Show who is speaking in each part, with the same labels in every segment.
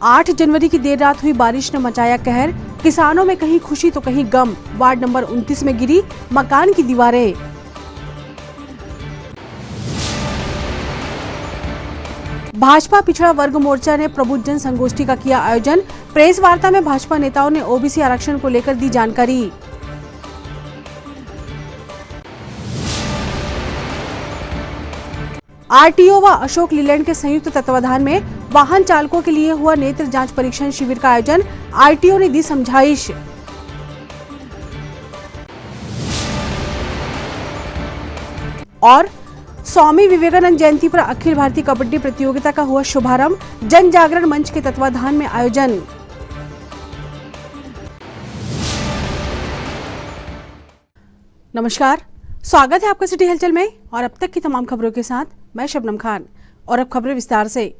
Speaker 1: 8 जनवरी की देर रात हुई बारिश ने मचाया कहर। किसानों में कहीं खुशी तो कहीं गम। वार्ड नंबर 29 में गिरी मकान की दीवारें। भाजपा पिछड़ा वर्ग मोर्चा ने प्रबुद्ध जन संगोष्ठी का किया आयोजन। प्रेस वार्ता में भाजपा नेताओं ने ओबीसी आरक्षण को लेकर दी जानकारी। आरटीओ व अशोक लीलैंड के संयुक्त तत्वाधान में वाहन चालकों के लिए हुआ नेत्र जांच परीक्षण शिविर का आयोजन। आरटीओ ने दी समझाइश। और स्वामी विवेकानंद जयंती पर अखिल भारतीय कबड्डी प्रतियोगिता का हुआ शुभारंभ। जन जागरण मंच के तत्वाधान में आयोजन। नमस्कार, स्वागत है आपका सिटी हलचल में और अब तक की तमाम खबरों के साथ मैं शबनम खान। और अब खबरें विस्तार से।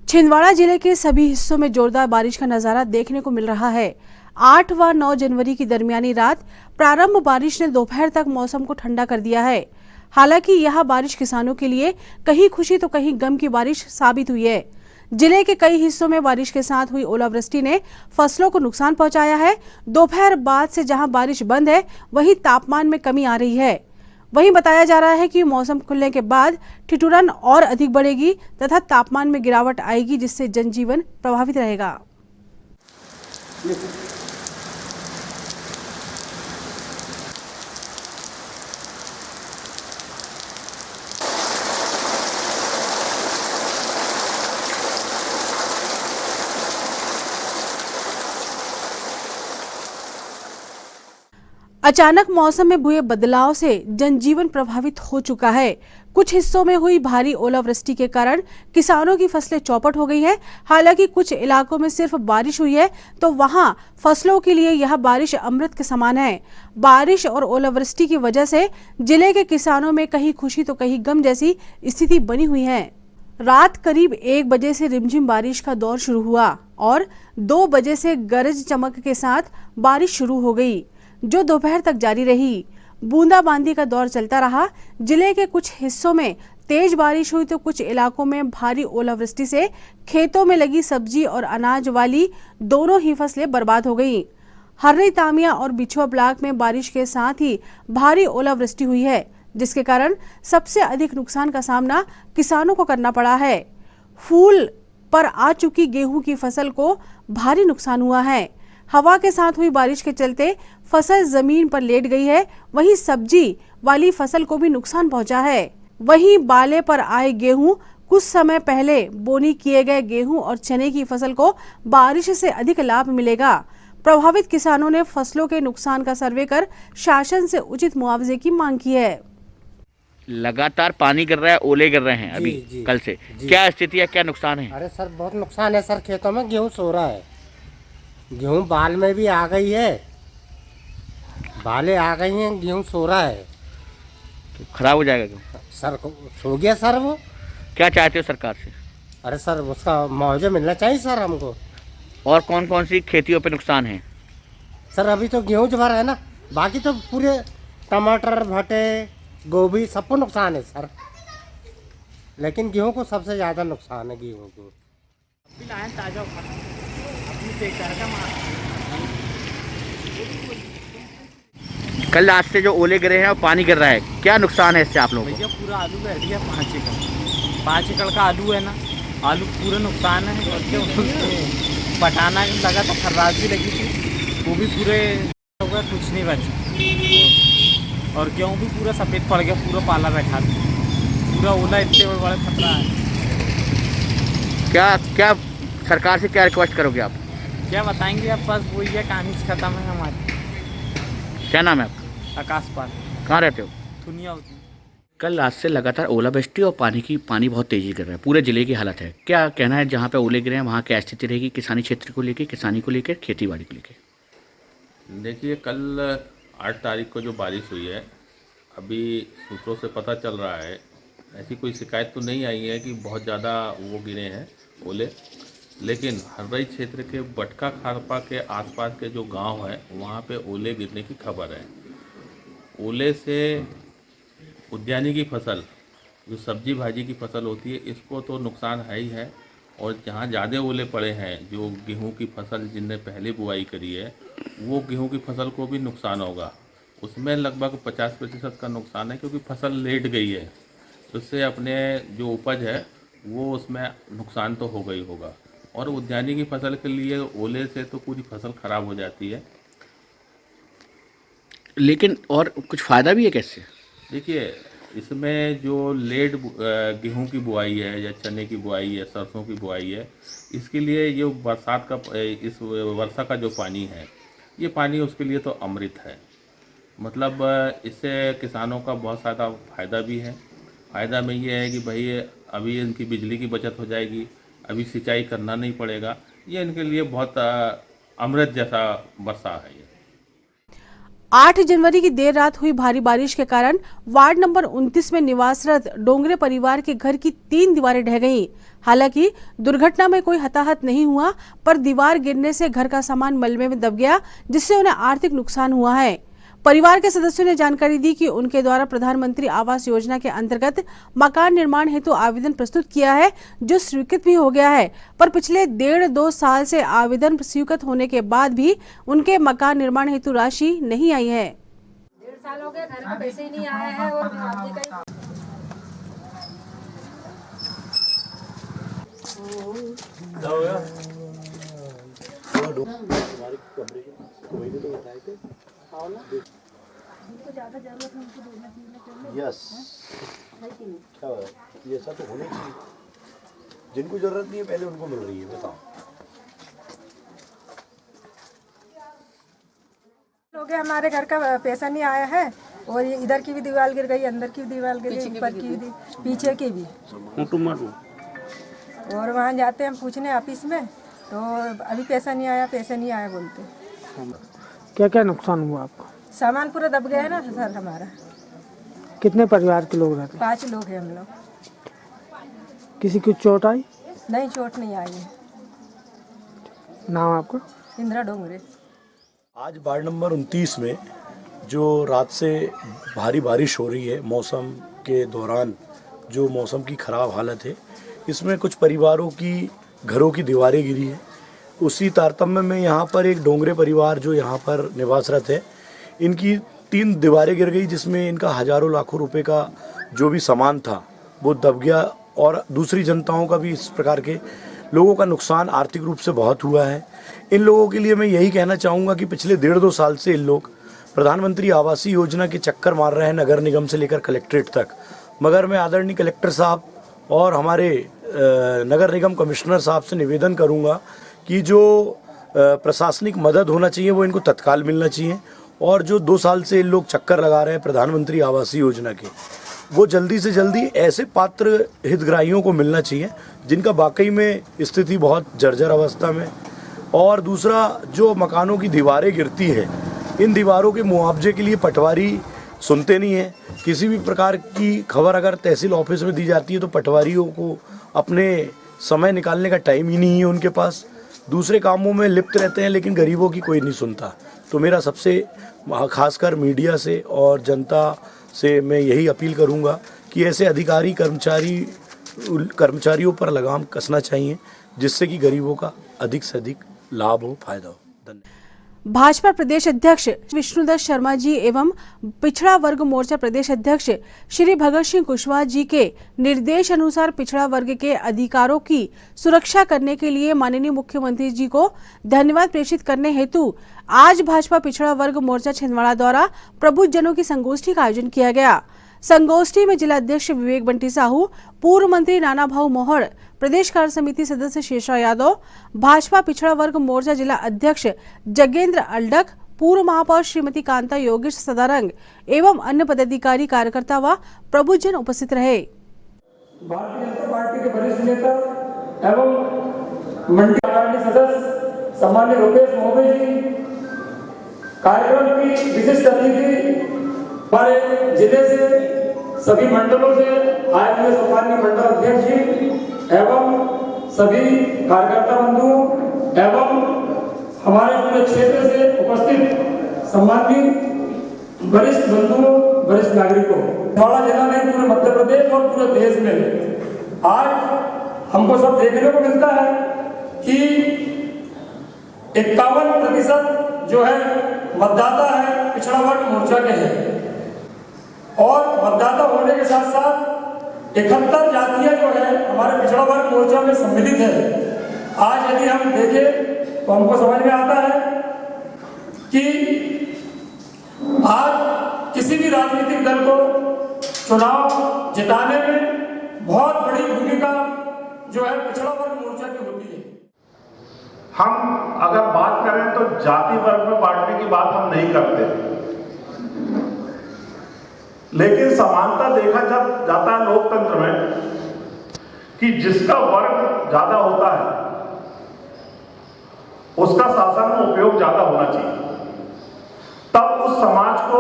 Speaker 1: छिंदवाड़ा जिले के सभी हिस्सों में जोरदार बारिश का नजारा देखने को मिल रहा है। 8 व 9 जनवरी की दरमियानी रात प्रारंभ बारिश ने दोपहर तक मौसम को ठंडा कर दिया है। हालांकि यह बारिश किसानों के लिए कहीं खुशी तो कहीं गम की बारिश साबित हुई है। जिले के कई हिस्सों में बारिश के साथ हुई ओलावृष्टि ने फसलों को नुकसान पहुंचाया है। दोपहर बाद से जहां बारिश बंद है, वहीं तापमान में कमी आ रही है। वहीं बताया जा रहा है कि मौसम खुलने के बाद ठिठुरन और अधिक बढ़ेगी तथा तापमान में गिरावट आएगी, जिससे जनजीवन प्रभावित रहेगा। अचानक मौसम में हुए बदलाव से जनजीवन प्रभावित हो चुका है। कुछ हिस्सों में हुई भारी ओलावृष्टि के कारण किसानों की फसलें चौपट हो गई है। हालांकि कुछ इलाकों में सिर्फ बारिश हुई है, तो वहां फसलों के लिए यह बारिश अमृत के समान है। बारिश और ओलावृष्टि की वजह से जिले के किसानों में कहीं खुशी तो कहीं गम जैसी स्थिति बनी हुई है। रात करीब 1 बजे से रिमझिम बारिश का दौर शुरू हुआ और 2 बजे से गरज चमक के साथ बारिश शुरू हो गई, जो दोपहर तक जारी रही। बूंदाबांदी का दौर चलता रहा। जिले के कुछ हिस्सों में तेज बारिश हुई तो कुछ इलाकों में भारी ओलावृष्टि से खेतों में लगी सब्जी और अनाज वाली दोनों ही फसलें बर्बाद हो गईं। हर्री तामिया और बिछुआ ब्लॉक में बारिश के साथ ही भारी ओलावृष्टि हुई है, जिसके कारण सबसे अधिक नुकसान का सामना किसानों को करना पड़ा है। फूल पर आ चुकी गेहूं की फसल को भारी नुकसान हुआ है। हवा के साथ हुई बारिश के चलते फसल जमीन पर लेट गई है। वहीं सब्जी वाली फसल को भी नुकसान पहुंचा है। वहीं बाले पर आए गेहूं, कुछ समय पहले बोनी किए गए गेहूं और चने की फसल को बारिश से अधिक लाभ मिलेगा। प्रभावित किसानों ने फसलों के नुकसान का सर्वे कर शासन से उचित मुआवजे की मांग की है।
Speaker 2: लगातार पानी गिर रहा है, ओले गिर रहे हैं अभी कल से। क्या स्थिति है, क्या नुकसान है?
Speaker 3: अरे सर, बहुत नुकसान है सर। खेतों में गेहूं सो रहा है। गेहूं बाल में भी आ गई है, बालें आ गई हैं, गेहूं सो रहा है।
Speaker 2: तो खराब हो जाएगा गेहूं
Speaker 3: सर सो गया सर वो।
Speaker 2: क्या चाहते हो सरकार से?
Speaker 3: अरे सर, उसका मुआवजा मिलना चाहिए सर हमको।
Speaker 2: और कौन कौन सी खेतियों पे नुकसान है?
Speaker 3: सर अभी तो गेहूं जवार है ना, बाकी तो पूरे टमाटर, भटे, गोभी सबको नुकसान है सर। लेकिन गेहूं को सबसे ज़्यादा नुकसान है। गेहूं को
Speaker 2: कल रात से जो ओले गिरे हैं और पानी गिर रहा है, क्या नुकसान है इससे आप लोगों को?
Speaker 4: भैया पूरा आलू बैठ गया 5 एकड़ का आलू है ना। आलू पूरा नुकसान है। और क्या पटाना लगा तो खर्राट भी लगी थी, वो भी पूरे हो गया, कुछ नहीं बचा। और गेहूँ भी पूरा सफ़ेद पड़ गया, पूरा पाला बैठा था, पूरा ओला इतने बड़ा खतरा है।
Speaker 2: क्या सरकार से क्या रिक्वेस्ट करोगे आप?
Speaker 4: क्या बताएंगे आप, बस वही है, कहानी खत्म है हमारी।
Speaker 2: क्या नाम है आपका?
Speaker 4: आकाश पाल।
Speaker 2: कहाँ रहते हो?
Speaker 4: दुनिया होती।
Speaker 2: कल रात से लगातार ओलावृष्टि और पानी बहुत तेजी गिर रहा है। पूरे जिले की हालत है। क्या कहना है, जहाँ पे ओले गिरे हैं वहाँ क्या स्थिति रहेगी किसानी क्षेत्र को लेकर, किसानी को लेकर, खेती बाड़ी को लेकर?
Speaker 5: देखिए, कल 8 तारीख को जो बारिश हुई है, अभी सूत्रों से पता चल रहा है, ऐसी कोई शिकायत तो नहीं आई है कि बहुत ज़्यादा वो गिरे हैं ओले। लेकिन हर्रई क्षेत्र के बटका खारपा के आसपास के जो गांव है, वहाँ पे ओले गिरने की खबर है। ओले से उद्यानी की फसल, जो सब्जी भाजी की फसल होती है, इसको तो नुकसान है ही है। और जहाँ ज़्यादा ओले पड़े हैं, जो गेहूं की फसल जिनने पहले बुआई करी है, वो गेहूं की फसल को भी नुकसान होगा। उसमें लगभग 50% का नुकसान है, क्योंकि फसल लेट गई है। उससे अपने जो उपज है वो उसमें नुकसान तो होगा ही होगा। और उद्यानिकी की फसल के लिए ओले से तो पूरी फसल खराब हो जाती है।
Speaker 2: लेकिन और कुछ फ़ायदा भी है कैसे?
Speaker 5: देखिए, इसमें जो लेट गेहूं की बुआई है या चने की बुआई है, सरसों की बुआई है, इसके लिए ये बरसात का इस वर्षा का जो पानी है, ये पानी उसके लिए तो अमृत है। मतलब इससे किसानों का बहुत ज़्यादा फ़ायदा भी है। फ़ायदा में ये है कि भाई अभी इनकी बिजली की बचत हो जाएगी, अभी सिंचाई करना नहीं पड़ेगा। ये इनके लिए बहुत अमृत जैसा वर्षा है ये।
Speaker 1: 8 जनवरी की देर रात हुई भारी बारिश के कारण वार्ड नंबर 29 में निवासरत डोंगरे परिवार के घर की 3 दीवारें ढह गईं। हालांकि दुर्घटना में कोई हताहत नहीं हुआ, पर दीवार गिरने से घर का सामान मलबे में दब गया, जिससे उन्हें आर्थिक नुकसान हुआ है। परिवार के सदस्यों ने जानकारी दी कि उनके द्वारा प्रधानमंत्री आवास योजना के अंतर्गत मकान निर्माण हेतु आवेदन प्रस्तुत किया है, जो स्वीकृत भी हो गया है, पर पिछले 1.5-2 साल से आवेदन स्वीकृत होने के बाद भी उनके मकान निर्माण हेतु राशि नहीं आई है।
Speaker 6: 1.5 साल हो गए, घर में पैसे ही नहीं आया है और मुआवजे का
Speaker 7: यस क्या है? ये ऐसा तो होना चाहिए। जिनको जरूरत नहीं है पहले उनको मिल रही है। बताओ,
Speaker 6: हो गया, हमारे घर का पैसा नहीं आया है और ये इधर की भी दीवार गिर गई, अंदर की भी दीवार गिर गई, ऊपर की भी, पीछे की भी। और वहाँ जाते हैं पूछने ऑफिस में, तो अभी पैसा नहीं आया बोलते।
Speaker 8: क्या क्या नुकसान हुआ आपको?
Speaker 6: सामान पूरा दब गया है ना सर हमारा।
Speaker 8: कितने परिवार के लोग रहते हैं?
Speaker 6: 5 लोग हैं हम लोग।
Speaker 8: किसी की चोट आई?
Speaker 6: नहीं, चोट नहीं आई है।
Speaker 8: नाम आपका?
Speaker 6: इंदिरा डोंगरे।
Speaker 7: आज वार्ड नंबर 29 में जो रात से भारी बारिश हो रही है, मौसम के दौरान जो मौसम की ख़राब हालत है, इसमें कुछ परिवारों की घरों की दीवारें गिरी है। उसी तारतम्य में यहाँ पर एक डोंगरे परिवार जो यहाँ पर निवासरत है, इनकी 3 दीवारें गिर गई, जिसमें इनका हज़ारों लाखों रुपए का जो भी सामान था वो दब गया। और दूसरी जनताओं का भी इस प्रकार के लोगों का नुकसान आर्थिक रूप से बहुत हुआ है। इन लोगों के लिए मैं यही कहना चाहूँगा कि पिछले 1.5-2 साल से इन लोग प्रधानमंत्री आवास योजना के चक्कर मार रहे हैं, नगर निगम से लेकर कलेक्ट्रेट तक। मगर मैं आदरणीय कलेक्टर साहब और हमारे नगर निगम कमिश्नर साहब से निवेदन करूँगा कि जो प्रशासनिक मदद होना चाहिए वो इनको तत्काल मिलना चाहिए। और जो 2 साल से इन लोग चक्कर लगा रहे हैं प्रधानमंत्री आवास योजना के, वो जल्दी से जल्दी ऐसे पात्र हितग्राहियों को मिलना चाहिए जिनका वाकई में स्थिति बहुत जर्जर अवस्था में। और दूसरा, जो मकानों की दीवारें गिरती है, इन दीवारों के मुआवजे के लिए पटवारी सुनते नहीं हैं। किसी भी प्रकार की खबर अगर तहसील ऑफिस में दी जाती है तो पटवारियों को अपने समय निकालने का टाइम ही नहीं है उनके पास, दूसरे कामों में लिप्त रहते हैं, लेकिन गरीबों की कोई नहीं सुनता। तो मेरा सबसे खासकर मीडिया से और जनता से मैं यही अपील करूंगा कि ऐसे अधिकारी कर्मचारियों पर लगाम कसना चाहिए, जिससे कि गरीबों का अधिक से अधिक लाभ हो, फायदा हो। धन्यवाद।
Speaker 1: भाजपा प्रदेश अध्यक्ष विष्णुदत्त शर्मा जी एवं पिछड़ा वर्ग मोर्चा प्रदेश अध्यक्ष श्री भगत सिंह कुशवाहा जी के निर्देश अनुसार पिछड़ा वर्ग के अधिकारों की सुरक्षा करने के लिए माननीय मुख्यमंत्री जी को धन्यवाद प्रेषित करने हेतु आज भाजपा पिछड़ा वर्ग मोर्चा छिंदवाड़ा द्वारा प्रबुद्धजनों की संगोष्ठी का आयोजन किया गया। संगोष्ठी में जिला अध्यक्ष विवेक बंटी साहू, पूर्व मंत्री नाना भाऊ मोहर, प्रदेश कार्य समिति सदस्य शेषा यादव, भाजपा पिछड़ा वर्ग मोर्चा जिला अध्यक्ष जगेंद्र अल्डक, पूर्व महापौर श्रीमती कांता योगेश सदारंग एवं अन्य पदाधिकारी, कार्यकर्ता व प्रबुद्धजन उपस्थित रहे।
Speaker 9: भारतीय जनता पार्टी के वरिष्ठ नेता एवं मंडी आदरणीय सदस्य सम्माननीय रुपेश महोदय जी, कार्यक्रम की विशिष्ट अतिथि हमारे जिले से सभी मंडलों से आए हुए सम्माननीय मंडल अध्यक्ष जी एवं सभी कार्यकर्ता बंधुओं एवं हमारे पूरे क्षेत्र से उपस्थित सम्माननीय वरिष्ठ बंधुओं, वरिष्ठ नागरिकों, छिंदवाड़ा जिला में पूरे मध्य प्रदेश और पूरे देश में आज हमको सब देखने को मिलता है कि 51% जो है मतदाता है पिछड़ा वर्ग मोर्चा के हैं, और मतदाता होने के साथ साथ 71 जातियां जो है हमारे पिछड़ा वर्ग मोर्चा में सम्मिलित है। आज यदि हम देखें तो हमको समझ में आता है कि आज किसी भी राजनीतिक दल को चुनाव जिताने में बहुत बड़ी भूमिका जो है पिछड़ा वर्ग मोर्चा की होती है।
Speaker 10: हम अगर बात करें तो जाति वर्ग में बांटने की बात हम नहीं करते, लेकिन समानता देखा जब जाता है लोकतंत्र में कि जिसका वर्ग ज्यादा होता है उसका शासन में उपयोग ज्यादा होना चाहिए, तब उस समाज को,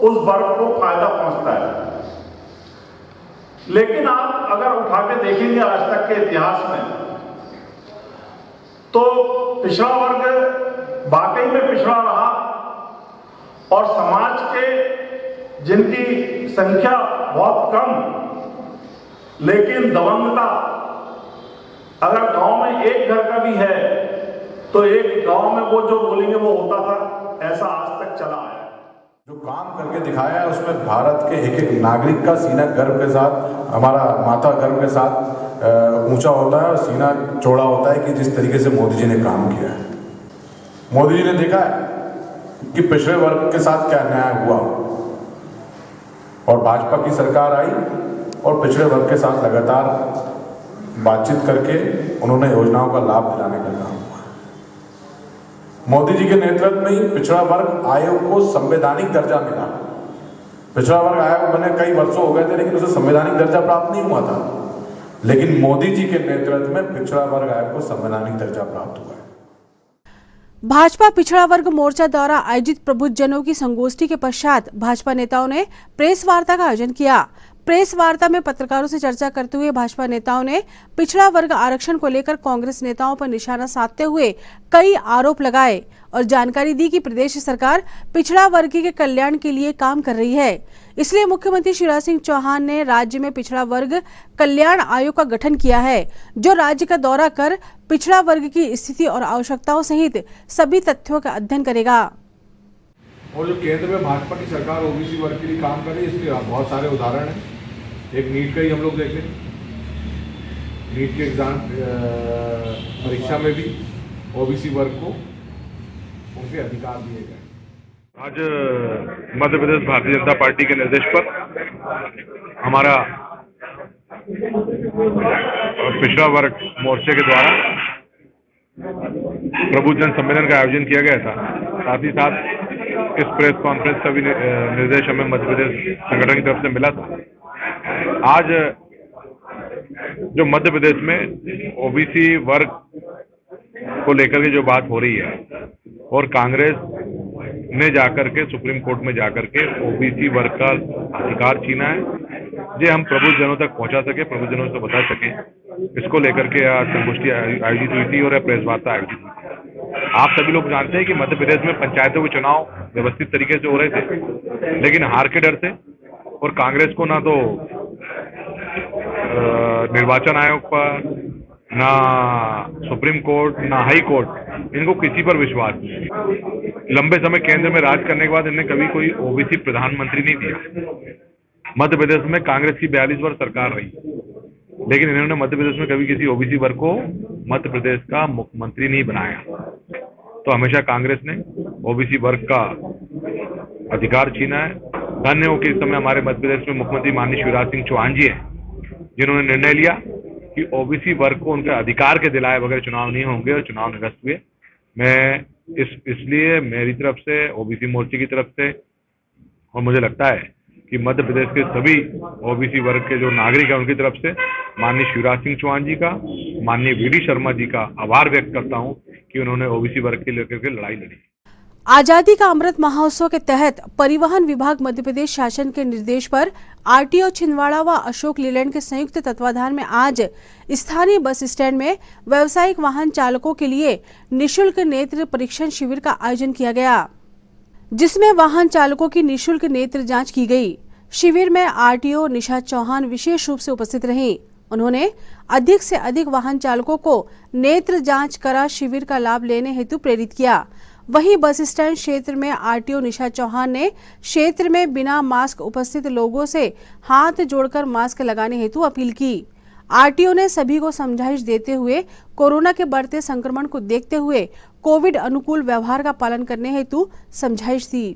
Speaker 10: उस वर्ग को फायदा पहुंचता है। लेकिन आप अगर उठा के देखेंगे आज तक के इतिहास में तो पिछड़ा वर्ग वाकई में पिछड़ा रहा, और समाज के जिनकी संख्या बहुत कम लेकिन दबंगता, अगर गांव में एक घर का भी है तो एक गांव में वो जो बोलेंगे वो होता था, ऐसा आज तक चला आया।
Speaker 11: जो काम करके दिखाया है उसमें भारत के एक एक नागरिक का सीना गर्व के साथ, हमारा माथा गर्व के साथ ऊंचा होता है और सीना चौड़ा होता है कि जिस तरीके से मोदी जी ने काम किया है। मोदी जी ने देखा है कि पिछड़े वर्ग के साथ क्या न्याय हुआ, और भाजपा की सरकार आई और पिछड़े वर्ग के साथ लगातार बातचीत करके उन्होंने योजनाओं का लाभ दिलाने का काम हुआ। मोदी जी के नेतृत्व में ही पिछड़ा वर्ग आयोग को संवैधानिक दर्जा मिला। पिछड़ा वर्ग आयोग बने कई वर्षों हो गए थे, लेकिन उसे संवैधानिक दर्जा प्राप्त नहीं हुआ था, लेकिन मोदी जी के नेतृत्व में पिछड़ा वर्ग आयोग को संवैधानिक दर्जा प्राप्त हुआ है।
Speaker 1: भाजपा पिछड़ा वर्ग मोर्चा द्वारा आयोजित प्रबुद्धजनों की संगोष्ठी के पश्चात भाजपा नेताओं ने प्रेस वार्ता का आयोजन किया। प्रेस वार्ता में पत्रकारों से चर्चा करते हुए भाजपा नेताओं ने पिछड़ा वर्ग आरक्षण को लेकर कांग्रेस नेताओं पर निशाना साधते हुए कई आरोप लगाए और जानकारी दी कि प्रदेश सरकार पिछड़ा वर्ग के कल्याण के लिए काम कर रही है। इसलिए मुख्यमंत्री शिवराज सिंह चौहान ने राज्य में पिछड़ा वर्ग कल्याण आयोग का गठन किया है, जो राज्य का दौरा कर पिछड़ा वर्ग की स्थिति और आवश्यकताओं सहित सभी तथ्यों का अध्ययन करेगा।
Speaker 12: और जो केंद्र में भाजपा की सरकार ओबीसी वर्ग के लिए काम कर रही है, इसके बहुत सारे उदाहरण हैं। एक नीट का ही हम लोग देख लें, नीट के एग्जाम परीक्षा में भी ओबीसी वर्ग को उनके अधिकार दिए गए।
Speaker 10: आज मध्य प्रदेश भारतीय जनता पार्टी के निर्देश पर हमारा पिछड़ा वर्ग मोर्चे के द्वारा प्रबुद्धजन सम्मेलन का आयोजन किया गया था। साथ ही साथ इस प्रेस कॉन्फ्रेंस का भी निर्देश हमें मध्य प्रदेश संगठन की तरफ से मिला था। आज जो मध्य प्रदेश में ओबीसी वर्ग को लेकर के जो बात हो रही है और कांग्रेस ने जाकर के सुप्रीम कोर्ट में जाकर के ओबीसी वर्ग का अधिकार छीना है, जो हम प्रबुद्धजनों तक पहुंचा सके, प्रबुद्धजनों से बता सके, इसको लेकर के आज संगोष्ठी आयोजित हुई थी और प्रेस वार्ता आयोजित हुई थी। आप सभी लोग जानते हैं कि मध्य प्रदेश में पंचायतों के चुनाव व्यवस्थित तरीके से हो रहे थे, लेकिन हार के डर से और कांग्रेस को ना तो निर्वाचन आयोग पर, ना सुप्रीम कोर्ट, ना हाई कोर्ट, इनको किसी पर विश्वास नहीं। लंबे समय केंद्र में राज करने के बाद इन्हें कभी कोई ओबीसी प्रधानमंत्री नहीं दिया। मध्य प्रदेश में कांग्रेस की 42 वर्ष सरकार रही, लेकिन इन्होंने मध्य प्रदेश में कभी किसी ओबीसी वर्ग को मध्य प्रदेश का मुख्यमंत्री नहीं बनाया। तो हमेशा कांग्रेस ने ओबीसी वर्ग का अधिकार छीना है। धन्य हो कि इस समय हमारे मध्य प्रदेश में मुख्यमंत्री माननीय शिवराज सिंह चौहान जी हैं, जिन्होंने निर्णय लिया कि ओबीसी वर्ग को उनके अधिकार के दिलाए बगैर चुनाव नहीं होंगे और चुनाव निरस्त हुए। मैं इसलिए मेरी तरफ से, ओबीसी मोर्चे की तरफ से, और मुझे लगता है कि मध्य प्रदेश के सभी ओबीसी वर्ग के जो नागरिक हैं उनकी तरफ से माननीय शिवराज सिंह चौहान जी का, माननीय वीडी शर्मा जी का आभार व्यक्त करता हूं कि उन्होंने ओबीसी वर्ग के लेकर के लड़ाई लड़ी।
Speaker 1: आजादी का अमृत महोत्सव के तहत परिवहन विभाग मध्य प्रदेश शासन के निर्देश पर आरटीओ छिंदवाड़ा व अशोक लीलैंड के संयुक्त तत्वाधान में आज स्थानीय बस स्टैंड में व्यावसायिक वाहन चालकों के लिए निशुल्क नेत्र परीक्षण शिविर का आयोजन किया गया, जिसमें वाहन चालकों की निशुल्क नेत्र जांच की गई। शिविर में आरटीओ निशा चौहान विशेष रूप से उपस्थित रहीं। उन्होंने अधिक से अधिक वाहन चालकों को नेत्र जांच करा शिविर का लाभ लेने हेतु प्रेरित किया। वहीं बस स्टैंड क्षेत्र में आरटीओ निशा चौहान ने क्षेत्र में बिना मास्क उपस्थित लोगों से हाथ जोड़कर मास्क लगाने हेतु अपील की। आरटीओ ने सभी को समझाइश देते हुए कोरोना के बढ़ते संक्रमण को देखते हुए कोविड अनुकूल व्यवहार का पालन करने हेतु समझाइश दी।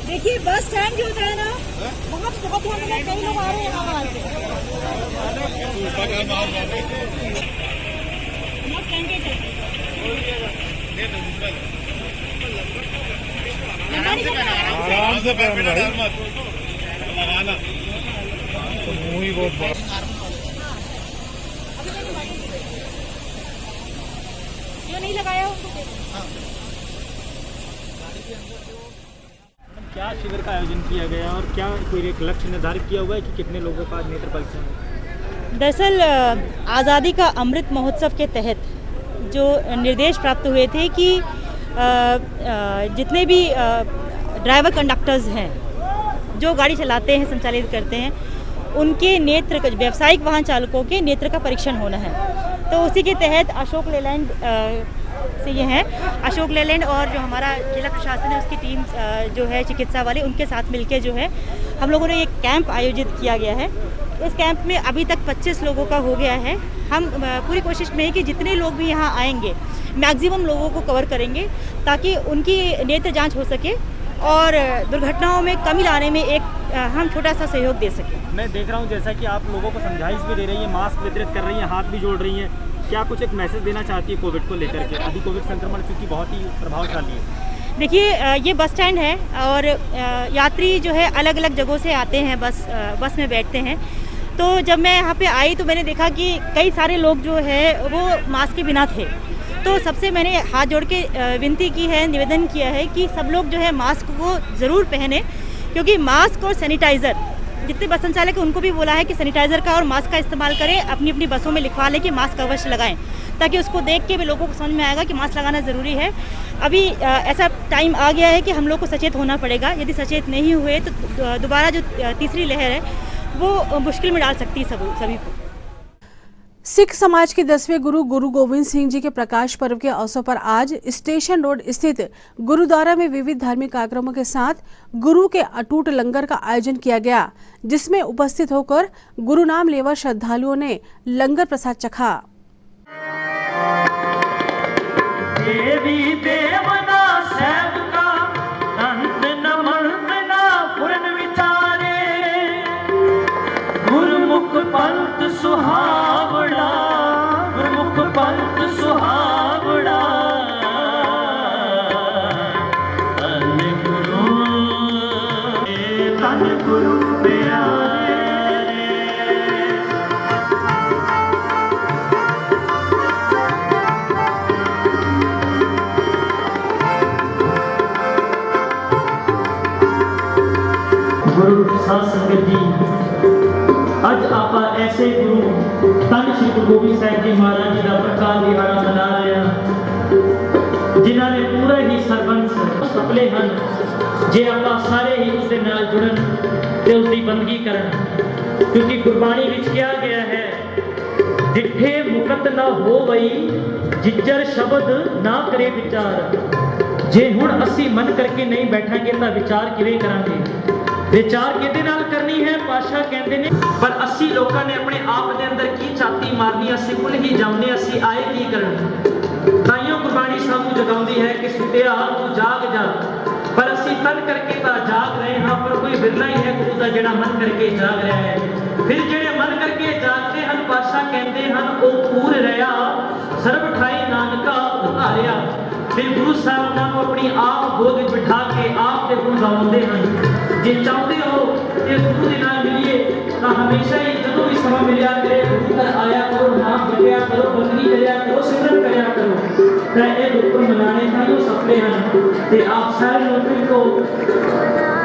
Speaker 6: देखिए बस स्टैंड जो होता है ना, वहाँ बहुत कई लोग आ रहे हैं वहाँ जो नहीं लगाया
Speaker 4: क्या शिविर का आयोजन किया गया और क्या कोई एक लक्ष्य निर्धारित किया हुआ है कि कितने लोगों का नेत्र परीक्षण है?
Speaker 13: दरअसल आज़ादी का अमृत महोत्सव के तहत जो निर्देश प्राप्त हुए थे कि जितने भी ड्राइवर कंडक्टर्स हैं जो गाड़ी चलाते हैं, संचालित करते हैं, उनके नेत्र व्यावसायिक वाहन चालकों के नेत्र का परीक्षण होना है। तो उसी के तहत अशोक लेलैंड से ये हैं, अशोक लेलैंड और जो हमारा जिला प्रशासन है उसकी टीम जो है चिकित्सा वाले, उनके साथ मिलकर जो है हम लोगों ने एक कैंप आयोजित किया गया है। इस कैंप में अभी तक 25 लोगों का हो गया है। हम पूरी कोशिश में है कि जितने लोग भी यहाँ आएंगे मैक्सिमम लोगों को कवर करेंगे ताकि उनकी नेत्र जांच हो सके और दुर्घटनाओं में कमी लाने में एक हम छोटा सा सहयोग दे सकें।
Speaker 4: मैं देख रहा हूँ जैसा कि आप लोगों को समझाइश भी दे रही हैं, मास्क वितरित कर रही हैं, हाथ भी जोड़ रही हैं, क्या कुछ एक मैसेज देना चाहती है कोविड को लेकर के? अभी कोविड संक्रमण क्योंकि बहुत ही प्रभावशाली है।
Speaker 13: देखिए ये बस स्टैंड है और यात्री जो है अलग अलग जगहों से आते हैं, बस में बैठते हैं। तो जब मैं यहाँ पे आई तो मैंने देखा कि कई सारे लोग जो है वो मास्क के बिना थे। तो सबसे मैंने हाथ जोड़ के विनती की है, निवेदन किया है कि सब लोग जो है मास्क को ज़रूर पहने, क्योंकि मास्क और सैनिटाइज़र जितने बस संचालक हैं उनको भी बोला है कि सैनिटाइज़र का और मास्क का इस्तेमाल करें, अपनी अपनी बसों में लिखवा लें कि मास्क अवश्य लगाएं, ताकि उसको देख के भी लोगों को समझ में आएगा कि मास्क लगाना ज़रूरी है। अभी ऐसा टाइम आ गया है कि हम लोग को सचेत होना पड़ेगा। यदि सचेत नहीं हुए तो दोबारा जो तीसरी लहर है वो मुश्किल में डाल सकती है सभी को।
Speaker 1: सिख समाज के 10वें गुरु गुरु गोविंद सिंह जी के प्रकाश पर्व के अवसर पर आज स्टेशन रोड स्थित गुरुद्वारा में विविध धार्मिक कार्यक्रमों के साथ गुरु के अटूट लंगर का आयोजन किया गया, जिसमें उपस्थित होकर गुरु नाम लेवा श्रद्धालुओं ने लंगर प्रसाद चखा।
Speaker 14: पंथ सुहावड़ा, गुरमुख पंथ सुहावड़ा, तन गुरु प्यारे। गुरु सासंगत जी ਅੱਜ ਆਪਾਂ ऐसे गुरु ਧੰਨ श्री गुरु गोबिंद साहिब जी महाराज जी का प्रकाश दिहाड़ा मना रहे हैं, जिन्हों ने पूरा ही सरबंस सफले हैं। जे ਆਪਾਂ ਸਾਰੇ ही उसके नाल जुड़न ते उसकी बंदगी करन, क्योंकि गुरबाणी विच किया गया है, जिठे मुकत ना हो वई जिज्जर शब्द ना करे विचार। जे हुण असी मन करके नहीं बैठांगे तो विचार किवें करांगे? विचार किहदे नाल करनी है? पातशाह कहते ने, पर अस्सी लोगों ने अपने आप के अंदर की छाती मारनी, असी कुल ही जाने असी आए की करन। ताइयों गुरबाणी सानू जगाउंदी है कि सुतिया तू जाग जा, पर असी तन करके तो जाग रहे हाँ, पर कोई बिरला ही है गुरु का जिहड़ा मन करके जाग रहा है। फिर जिहड़े मन करके जागते हैं पातशाह कहते हैं ओ पूर रहा सर्ब ठाई नानका उधारिया। फिर गुरु साहब उन्होंने अपनी आप गोद में बिठा के आप के गुण गाते हैं। जे चाहते हो कि गुरु के नाम मिलिए तो हमेशा ही जो भी समय मिलिया करे गुरु घर आया करो, नाम जपया करो, बंदगी करिया करो, सिमरन करिया करो। ਤਾਂ ਇਹ ਦੁੱਖ ਮਨਾਣੇ ਤਾਂ ਜੋ ਸਫਲੇ ਹਨ ਤੇ ਆਪ ਸਾਰੇ ਲੋਕਾਂ को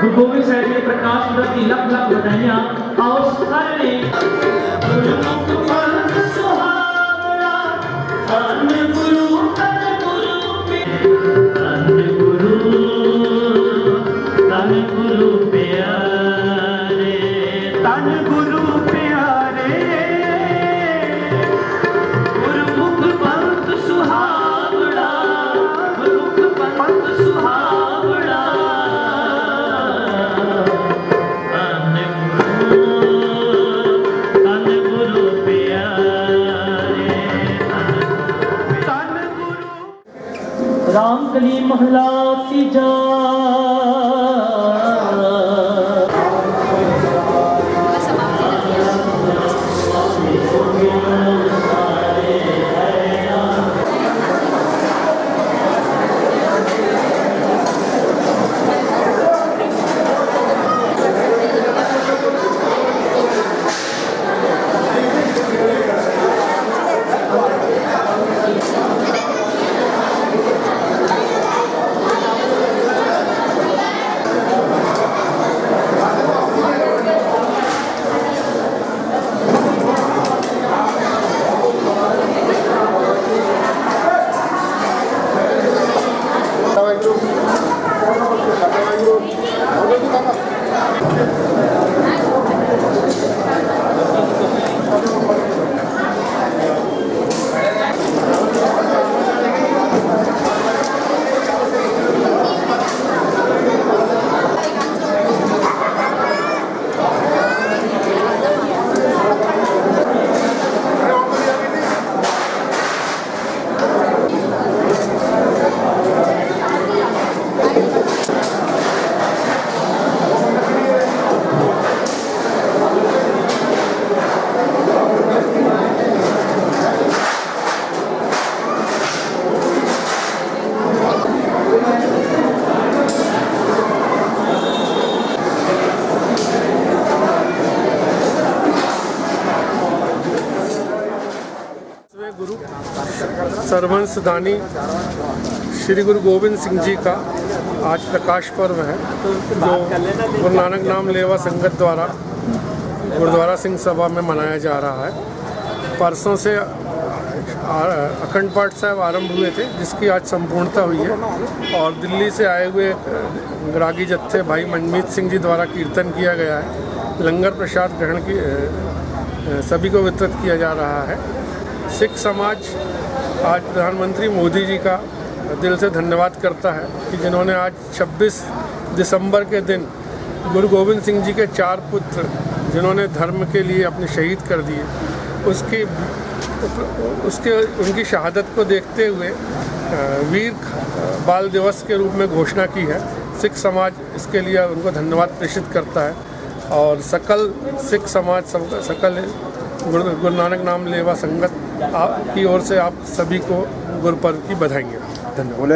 Speaker 14: गुरु गोबिंद साहिब जी प्रकाश पुरब की लख लख बधाइयां। आओ सारे गुरमुख पंथ सुहावना धन गुरु धन गुरु प्यारे धन गुरु प्यारे गुरमुख पंथ सुहावना गुरमुख पंथ सुहावना धन गुरु प्यारे धन गुरु रामकली महला तीजा।
Speaker 3: सरवंश दानी श्री गुरु गोविंद सिंह जी का आज प्रकाश पर्व है, जो गुरु नानक नाम लेवा संगत द्वारा गुरुद्वारा सिंह सभा में मनाया जा रहा है। परसों से अखंड पाठ साहब आरंभ हुए थे, जिसकी आज संपूर्णता हुई है और दिल्ली से आए हुए रागी जत्थे भाई मनमीत सिंह जी द्वारा कीर्तन किया गया है। लंगर प्रसाद ग्रहण की सभी को वितरित किया जा रहा है। सिख समाज आज प्रधानमंत्री मोदी जी का दिल से धन्यवाद करता है कि जिन्होंने आज 26 दिसंबर के दिन गुरु गोविंद सिंह जी के 4 पुत्र जिन्होंने धर्म के लिए अपने शहीद कर दिए, उनकी शहादत को देखते हुए वीर बाल दिवस के रूप में घोषणा की है। सिख समाज इसके लिए उनको धन्यवाद प्रेषित करता है और सकल सिख समाज सकल गुरु नानक नाम लेवा संगत की ओर से आप सभी को गुरुपर्व की बधाइयाँ। धन्यवाद।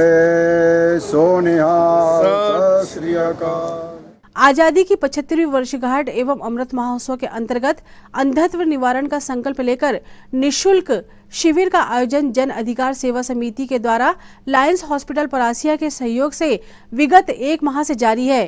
Speaker 1: आजादी की 75वीं वर्षगांठ एवं अमृत महोत्सव के अंतर्गत अंधत्व निवारण का संकल्प लेकर निःशुल्क शिविर का आयोजन जन अधिकार सेवा समिति के द्वारा लायंस हॉस्पिटल परासिया के सहयोग से विगत 1 माह से जारी है।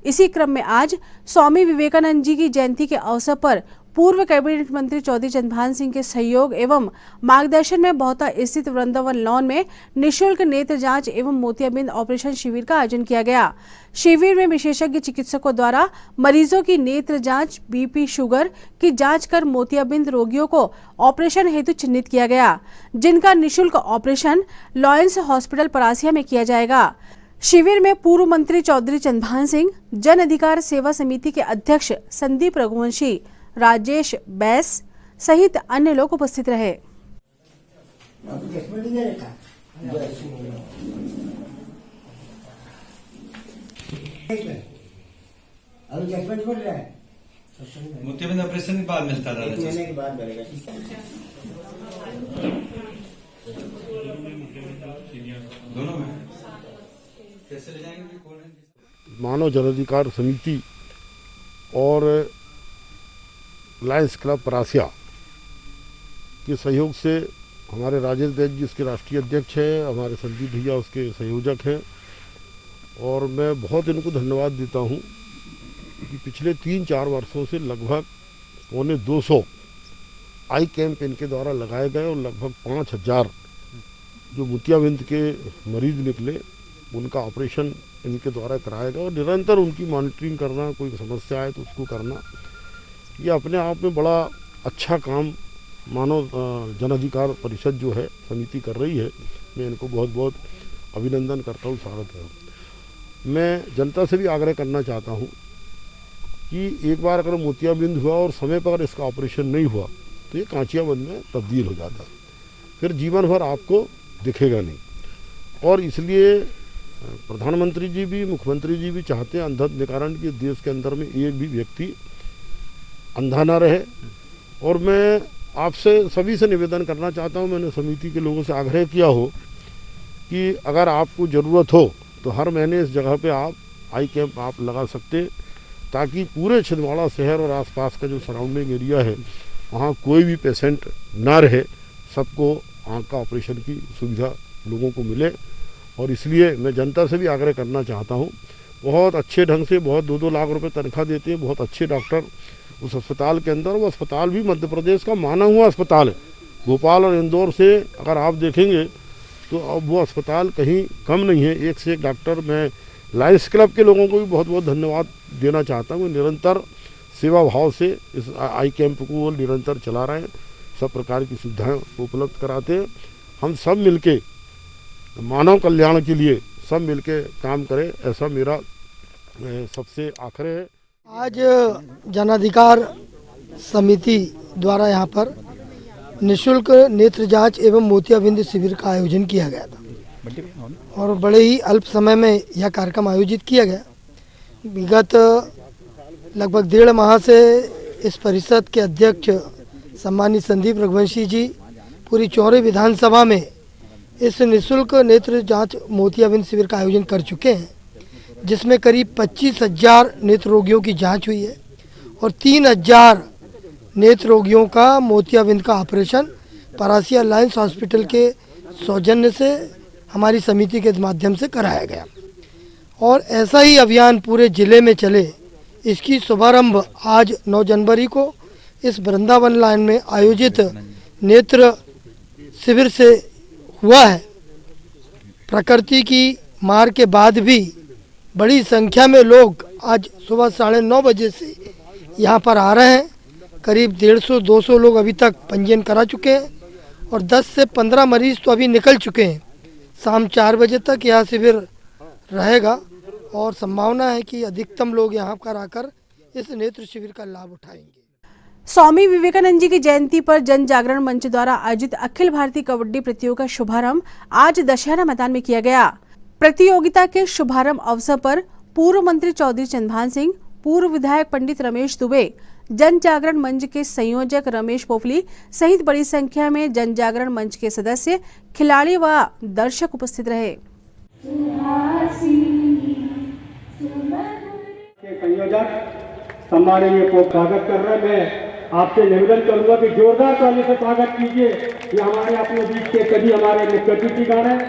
Speaker 1: इसी क्रम में आज स्वामी विवेकानंद जी की जयंती के अवसर पर पूर्व कैबिनेट मंत्री चौधरी चंद्रभान सिंह के सहयोग एवं मार्गदर्शन में बहुता स्थित वृंदावन लॉन में निःशुल्क नेत्र जांच एवं मोतियाबिंद ऑपरेशन शिविर का आयोजन किया गया। शिविर में विशेषज्ञ चिकित्सकों द्वारा मरीजों की नेत्र जांच, बीपी, शुगर की जांच कर मोतियाबिंद रोगियों को ऑपरेशन हेतु चिन्हित किया गया, जिनका निःशुल्क ऑपरेशन लायंस हॉस्पिटल परासिया में किया जाएगा। शिविर में पूर्व मंत्री चौधरी चंद्रभान सिंह, जन अधिकार सेवा समिति के अध्यक्ष संदीप रघुवंशी, राजेश बैस सहित अन्य लोग उपस्थित रहे।
Speaker 15: मोतियाबिंद ऑपरेशन के बाद मिलता था दोनों में कैसे ले जाएंगे।
Speaker 16: मानव जन अधिकार समिति और लायंस क्लब परासिया के सहयोग से हमारे राजेश दैत जी इसके राष्ट्रीय अध्यक्ष हैं, हमारे संदीप भैया उसके संयोजक हैं, और मैं बहुत इनको धन्यवाद देता हूँ कि पिछले 3-4 वर्षों से लगभग 250 आई कैंप इनके द्वारा लगाए गए और लगभग 5000 जो मोतियाबिंद के मरीज निकले उनका ऑपरेशन इनके द्वारा कराया गया, और निरंतर उनकी मॉनिटरिंग करना, कोई समस्या आए तो उसको करना, ये अपने आप में बड़ा अच्छा काम मानव जन अधिकार परिषद जो है समिति कर रही है। मैं इनको बहुत बहुत अभिनंदन करता हूँ, स्वागत करता हूँ। मैं जनता से भी आग्रह करना चाहता हूँ कि एक बार अगर मोतियाबिंद हुआ और समय पर इसका ऑपरेशन नहीं हुआ तो ये कांचियाबंद में तब्दील हो जाता, फिर जीवन भर आपको दिखेगा नहीं। और इसलिए प्रधानमंत्री जी भी, मुख्यमंत्री जी भी चाहते हैं अंधत्व निवारण के देश के अंदर में एक भी व्यक्ति अंधा ना रहे। और मैं आपसे सभी से निवेदन करना चाहता हूं, मैंने समिति के लोगों से आग्रह किया हो कि अगर आपको ज़रूरत हो तो हर महीने इस जगह पे आप आई कैंप आप लगा सकते, ताकि पूरे छिंदवाड़ा शहर और आसपास का जो सराउंडिंग एरिया है वहाँ कोई भी पेशेंट ना रहे, सबको आँख का ऑपरेशन की सुविधा लोगों को मिले। और इसलिए मैं जनता से भी आग्रह करना चाहता हूँ, बहुत अच्छे ढंग से, बहुत 2-2 लाख रुपए तनख्वाह देते हैं, बहुत अच्छे डॉक्टर उस अस्पताल के अंदर। वो अस्पताल भी मध्य प्रदेश का माना हुआ अस्पताल है। भोपाल और इंदौर से अगर आप देखेंगे तो अब वो अस्पताल कहीं कम नहीं है, एक से एक डॉक्टर। मैं लायंस क्लब के लोगों को भी बहुत बहुत धन्यवाद देना चाहता हूँ, निरंतर सेवा भाव से इस आई कैंप को वो निरंतर चला रहे हैं, सब प्रकार की सुविधाएँ उपलब्ध कराते हैं। हम सब मिलके मानव कल्याण के लिए सब मिलके काम करें, ऐसा मेरा सबसे आग्रह है।
Speaker 17: आज जन अधिकार समिति द्वारा यहाँ पर निःशुल्क नेत्र जांच एवं मोतियाबिंद शिविर का आयोजन किया गया था और बड़े ही अल्प समय में यह कार्यक्रम आयोजित किया गया। विगत लगभग 1.5 माह से इस परिषद के अध्यक्ष सम्मानित संदीप रघुवंशी जी पूरी चौरे विधानसभा में इस निःशुल्क नेत्र जांच मोतियाबिंद शिविर का आयोजन कर चुके हैं, जिसमें करीब 25,000 नेत्र रोगियों की जांच हुई है और 3,000 नेत्र रोगियों का मोतियाबिंद का ऑपरेशन परासिया लायंस हॉस्पिटल के सौजन्य से हमारी समिति के माध्यम से कराया गया। और ऐसा ही अभियान पूरे ज़िले में चले, इसकी शुभारंभ आज 9 जनवरी को इस वृंदावन लाइन में आयोजित नेत्र शिविर से हुआ है। प्रकृति की मार के बाद भी बड़ी संख्या में लोग आज सुबह 9:30 बजे से यहाँ पर आ रहे हैं। करीब 150-200 लोग अभी तक पंजीयन करा चुके हैं और 10 से 15 मरीज तो अभी निकल चुके हैं। शाम 4 बजे तक यह शिविर रहेगा और संभावना है कि अधिकतम लोग यहाँ पर आकर इस नेत्र शिविर का लाभ उठाएंगे।
Speaker 1: स्वामी विवेकानंद जी की जयंती पर जन जागरण मंच द्वारा आयोजित अखिल भारतीय कबड्डी प्रतियोगिता का शुभारंभ आज दशहरा मैदान में किया गया। प्रतियोगिता के शुभारंभ अवसर पर पूर्व मंत्री चौधरी चंद्रभान सिंह, पूर्व विधायक पंडित रमेश दुबे, जन जागरण मंच के संयोजक रमेश पोफली सहित बड़ी संख्या में जन जागरण मंच के सदस्य, खिलाड़ी व दर्शक उपस्थित रहे।
Speaker 9: संयोजक सम्माननीय को स्वागत कर रहे हैं। मैं आपसे निवेदन करूंगा कि जोरदार ताली से स्वागत कीजिए। ये हमारे अपने बीच के सभी हमारे मुख्य अतिथिगण हैं,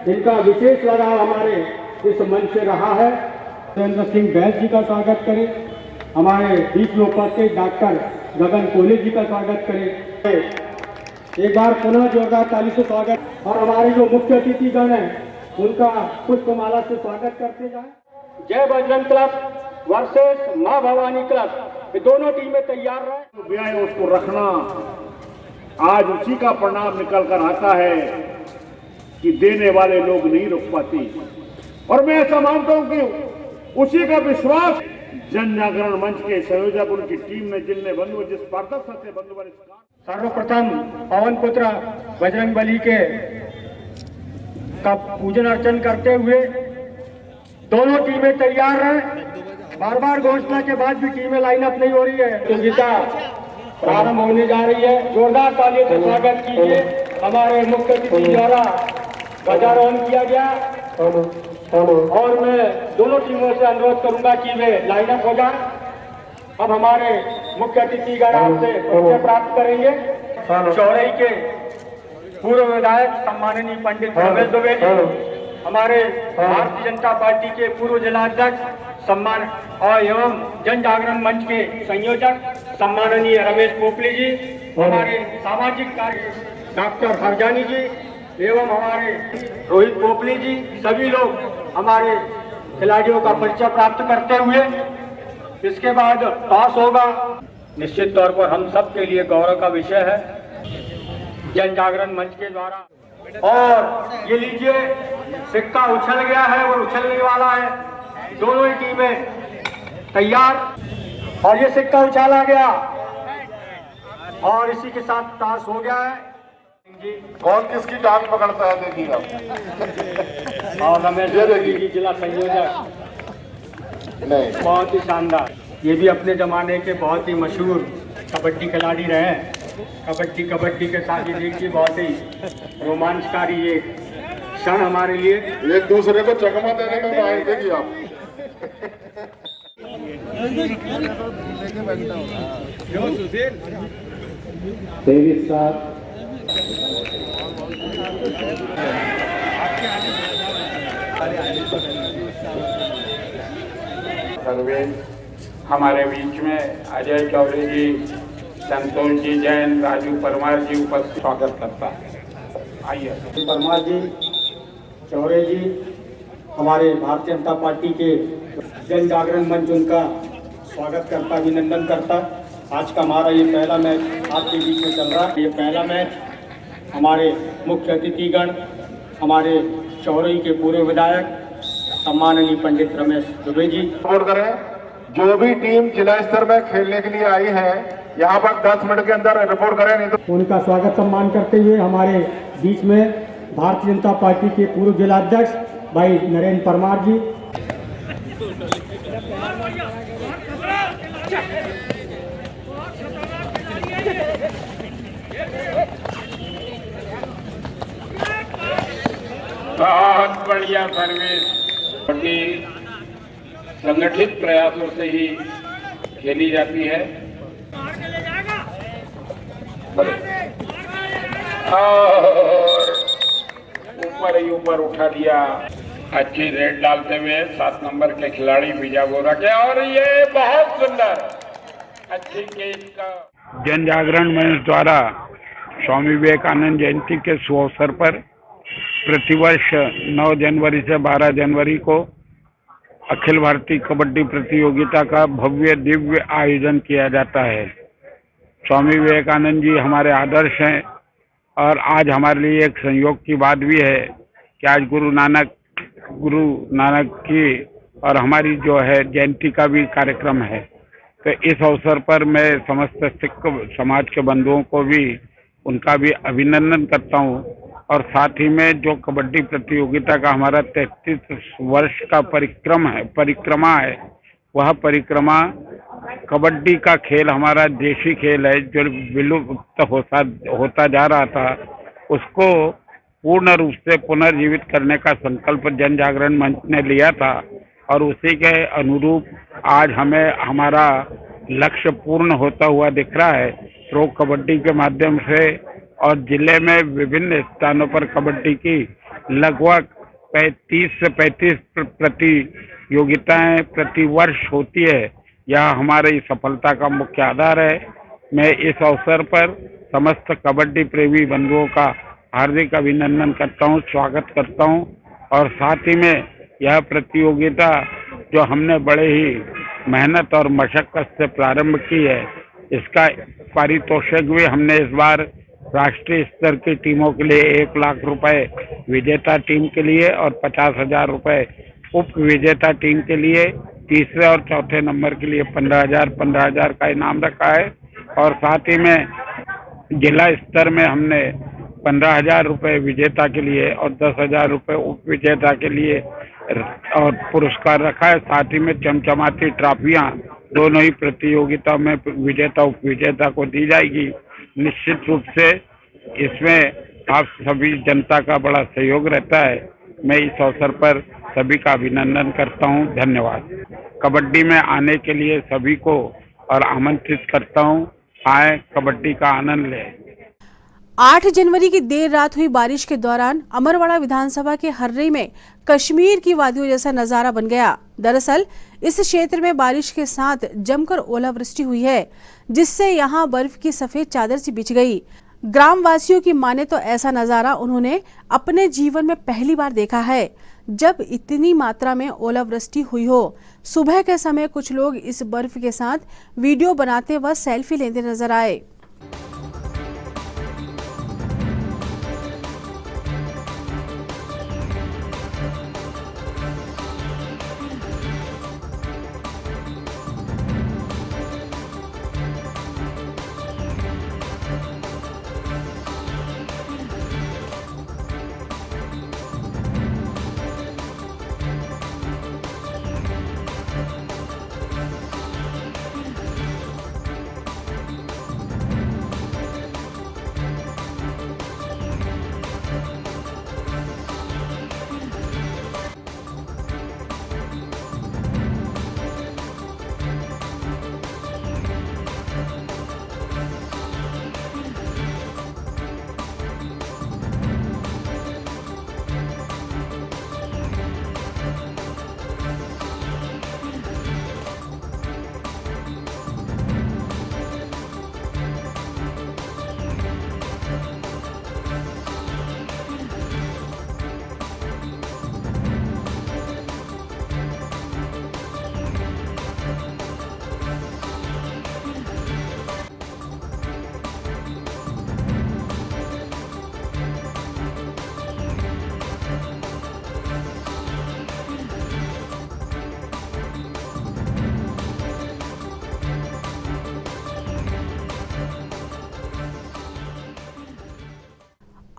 Speaker 9: इनका विशेष लगाव हमारे इस मंच से रहा है। सुरेंद्र सिंह बैस जी का स्वागत करें, हमारे बीच में उपस्थित डॉक्टर गगन कोहली जी का स्वागत करें। एक बार पुनः जोरदार ताली से स्वागत। और हमारे जो मुख्य अतिथिगण हैं उनका पुष्पमाला से स्वागत करते जाए। जय बजरंग क्लब वर्सेस माँ भवानी क्लब, ये दोनों टीमें तैयार रहे।
Speaker 11: व्याय उसको रखना, आज उसी का परिणाम निकल कर आता है कि देने वाले लोग नहीं रुक पाते। और मैं ऐसा मानता हूं कि उसी का विश्वास जन जागरण मंच के संयोजक उनकी टीम ने जिनने जिस पारदर्शिता से बंदोबस्त।
Speaker 9: सर्वप्रथम पवन पुत्र बजरंग बली के का पूजन अर्चन करते हुए दोनों टीमें तैयार हैं। बार बार घोषणा के बाद भी टीमें लाइनअप नहीं हो रही है। प्रतियोगिता प्रारंभ होने जा रही है। जोरदार ताली से स्वागत कीजिए। हमारे मुख्य अतिथि द्वारा ध्वजारोहण किया गया और मैं दोनों टीमों से अनुरोध करूंगा कि वे लाइनअप हो जाए। अब हमारे मुख्य अतिथिगण आपसे परिचय प्राप्त करेंगे। चौरई के पूर्व विधायक सम्माननीय पंडित रमेश दुबे जी, हमारे भारतीय जनता पार्टी के पूर्व जिलाध्यक्ष सम्मान और एवं जन जागरण मंच के संयोजक सम्माननीय रमेश पोपली जी, हमारे सामाजिक कार्य डॉक्टर फरजानी जी एवं हमारे रोहित पोपली जी, सभी लोग हमारे खिलाड़ियों का परिचय प्राप्त करते हुए इसके बाद टॉस होगा। निश्चित तौर पर हम सब के लिए गौरव का विषय है जन जागरण मंच के द्वारा। और ये लीजिए, सिक्का उछल गया है और उछलने वाला है, दोनों ही टीमें तैयार, और ये सिक्का उछाला गया और इसी के साथ टॉस हो गया है।
Speaker 11: कौन किसकी टांग पकड़ता है देखिए आप।
Speaker 9: और रमेश जी जिला संयोजक,
Speaker 11: नहीं
Speaker 9: बहुत ही शानदार, ये भी अपने जमाने के बहुत ही मशहूर कबड्डी खिलाड़ी रहे हैं। कबड्डी के साथ ये देखिए बहुत ही रोमांचकारी ये क्षण हमारे लिए।
Speaker 11: एक दूसरे को चकमा देने में आए देखिए आप।
Speaker 9: हमारे बीच में अजय चौधरी जी, संतोष जी जैन, राजू परमार जी उपस्थित स्वागत करता है। आइए परमार जी, चौधरी जी, हमारे भारतीय जनता पार्टी के जन जागरण मंच उनका स्वागत करता, अभिनंदन करता। आज का हमारा ये पहला मैच आपके बीच में चल रहा है। ये पहला मैच हमारे मुख्य अतिथिगण, हमारे चौधरी के पूर्व विधायक सम्माननीय पंडित रमेश दुबे जी।
Speaker 11: रिपोर्ट करें, जो भी टीम जिला स्तर में खेलने के लिए आई है यहाँ पर 10 मिनट के अंदर रिपोर्ट करें, नहीं तो
Speaker 9: उनका स्वागत सम्मान करते हुए हमारे बीच में भारतीय जनता पार्टी के पूर्व जिलाध्यक्ष भाई नरेंद्र परमार जी।
Speaker 18: बहुत बढ़िया सर्विस, बड़ी संगठित प्रयासों से ही खेली जाती है और ऊपर ही ऊपर उठा दिया। अच्छी रेड डालते हुए 7 नंबर के खिलाड़ी बीजागोरा के, और ये बहुत सुंदर अच्छी केस का।
Speaker 10: जन जागरण मंच द्वारा स्वामी विवेकानंद जयंती के शुभ अवसर पर प्रतिवर्ष 9 जनवरी से 12 जनवरी को अखिल भारतीय कबड्डी प्रतियोगिता का भव्य दिव्य आयोजन किया जाता है। स्वामी विवेकानंद जी हमारे आदर्श हैं और आज हमारे लिए एक संयोग की बात भी है कि आज गुरु नानक की और हमारी जो है जयंती का भी कार्यक्रम है। तो इस अवसर पर मैं समस्त सिख समाज के बंधुओं को भी उनका भी अभिनंदन करता हूँ, और साथ ही में जो कबड्डी प्रतियोगिता का हमारा 33 वर्ष का परिक्रमा है, वह परिक्रमा कबड्डी का खेल हमारा देशी खेल है जो विलुप्त होता जा रहा था, उसको पूर्ण रूप से पुनर्जीवित करने का संकल्प जन जागरण मंच ने लिया था, और उसी के अनुरूप आज हमें हमारा लक्ष्य पूर्ण होता हुआ दिख रहा है। प्रो कबड्डी के माध्यम से और जिले में विभिन्न स्थानों पर कबड्डी की लगभग 30 से 35 प्रतियोगिताएं प्रति वर्ष होती है। यह हमारी सफलता का मुख्य आधार है। मैं इस अवसर पर समस्त कबड्डी प्रेमी बंधुओं का हार्दिक अभिनंदन करता हूं, स्वागत करता हूं, और साथ ही में यह प्रतियोगिता जो हमने बड़े ही मेहनत और मशक्कत से प्रारंभ की है, इसका पारितोषिक भी हमने इस बार राष्ट्रीय स्तर की टीमों के लिए 1 लाख रुपए विजेता टीम के लिए और 50,000 रुपए उप विजेता टीम के लिए, तीसरे और चौथे नंबर के लिए 15,000 का इनाम रखा है, और साथ ही में जिला स्तर में हमने 15,000 रुपए विजेता के लिए और 10,000 रुपए उप विजेता के लिए और पुरस्कार रखा है। साथ ही में चमचमाती ट्रॉफियां दोनों ही प्रतियोगिताओं में विजेता उप विजेता को दी जाएगी। निश्चित रूप से इसमें आप सभी जनता का बड़ा सहयोग रहता है। मैं इस अवसर पर सभी का अभिनंदन करता हूं, धन्यवाद। कबड्डी में आने के लिए सभी को और आमंत्रित करता हूं, आए कबड्डी का आनंद लें।
Speaker 1: 8 जनवरी की देर रात हुई बारिश के दौरान अमरवाड़ा विधानसभा के हर्री में कश्मीर की वादियों जैसा नजारा बन गया। दरअसल इस क्षेत्र में बारिश के साथ जमकर ओलावृष्टि हुई है, जिससे यहां बर्फ की सफेद चादर सी बिछ गई। ग्रामवासियों की माने तो ऐसा नजारा उन्होंने अपने जीवन में पहली बार देखा है, जब इतनी मात्रा में ओलावृष्टि हुई हो। सुबह के समय कुछ लोग इस बर्फ के साथ वीडियो बनाते व सेल्फी लेते नजर आए।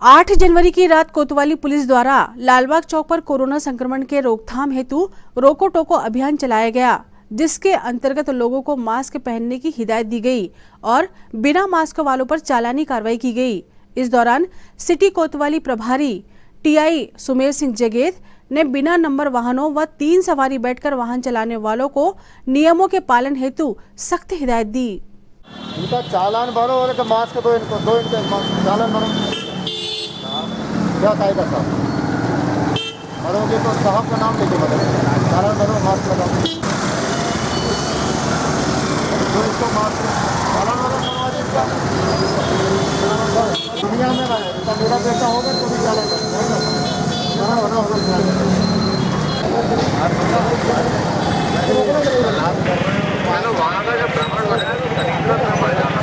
Speaker 1: आठ जनवरी की रात कोतवाली पुलिस द्वारा लालबाग चौक पर कोरोना संक्रमण के रोकथाम हेतु रोको टोको अभियान चलाया गया, जिसके अंतर्गत लोगों को मास्क पहनने की हिदायत दी गई और बिना मास्क वालों पर चालानी कार्रवाई की गई। इस दौरान सिटी कोतवाली प्रभारी टीआई सुमेर सिंह जगेत ने बिना नंबर वाहनों व 3 सवारी बैठकर वाहन चलाने वालों को नियमों के पालन हेतु सख्त हिदायत दी।
Speaker 19: इनका चालान भरो और मास्क दो इनके चालान भरो। क्या कायदा साहब भरोगे तो साहब का नाम लेके भरो, चालान भरो, मास्क लगाओ, तो इसको मास्क चालान भरो बनवा दे इसका। दुनिया में रहा है, मेरा बेटा होगा तो भी चालान वहाँ का जब भ्रमण बनाया तो तरीका से बढ़ जाना।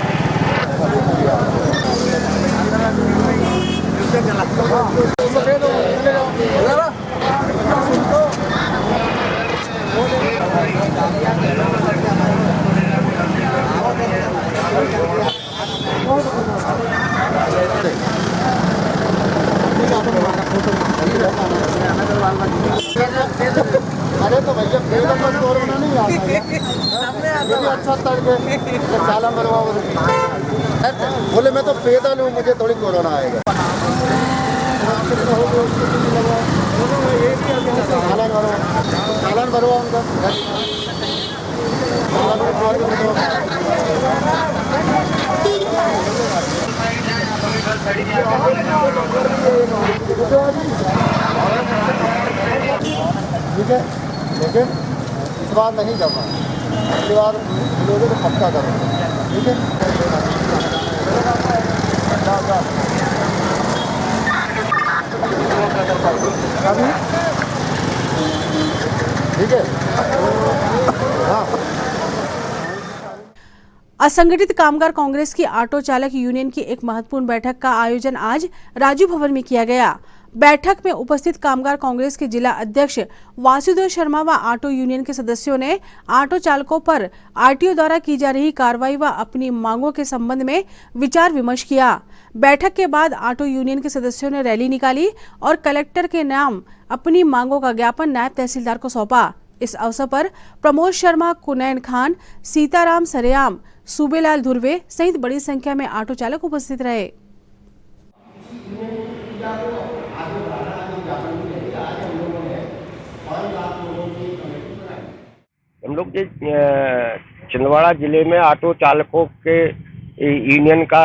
Speaker 19: अरे तो भैया पेड़ पर कोरोना नहीं आ रहा, अच्छा तड़के चालान बनवाओ। बोले मैं तो पैदल हूँ, मुझे थोड़ी कोरोना आएगा। चालान भरवा उनका ठीक है, लेकिन इस बार नहीं जमा, अगली बार मिलोगे तो पक्का करो, ठीक है। ठीक है, हाँ।
Speaker 1: असंगठित कामगार कांग्रेस की ऑटो चालक यूनियन की एक महत्वपूर्ण बैठक का आयोजन आज राजू भवन में किया गया। बैठक में उपस्थित कामगार कांग्रेस के जिला अध्यक्ष वासुदेव शर्मा व ऑटो यूनियन के सदस्यों ने ऑटो चालकों पर आरटीओ द्वारा की जा रही कार्रवाई व अपनी मांगों के संबंध में विचार विमर्श किया। बैठक के बाद ऑटो यूनियन के सदस्यों ने रैली निकाली और कलेक्टर के नाम अपनी मांगों का ज्ञापन नायब तहसीलदार को सौंपा। इस अवसर पर प्रमोद शर्मा, कुनैन खान, सीताराम सरेआम, सूबेलाल धुर्वे सहित बड़ी संख्या में ऑटो चालक उपस्थित रहे।
Speaker 20: हम लोग छिंदवाड़ा जिले में ऑटो चालकों के यूनियन का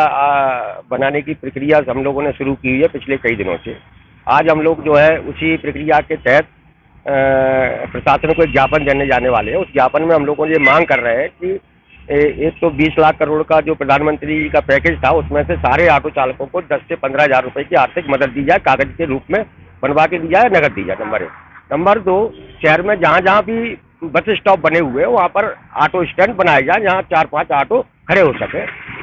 Speaker 20: बनाने की प्रक्रिया हम लोगों ने शुरू की हुई है पिछले कई दिनों से। आज हम लोग जो है उसी प्रक्रिया के तहत प्रशासन को एक ज्ञापन देने जाने वाले हैं। उस ज्ञापन में हम लोगों ये मांग कर रहे हैं कि एक तो 20 लाख करोड़ का जो प्रधानमंत्री का पैकेज था उसमें से सारे ऑटो चालकों को 10 से 15 हज़ार रुपये की आर्थिक मदद दी जाए, कागज के रूप में बनवा के दी जाए, नगद दी जाए। नंबर 1। नंबर 2, शहर में जहाँ जहाँ भी बस स्टॉप बने हुए हैं वहाँ पर ऑटो स्टैंड बनाए जाए जहाँ 4-5 ऑटो खड़े हो सके।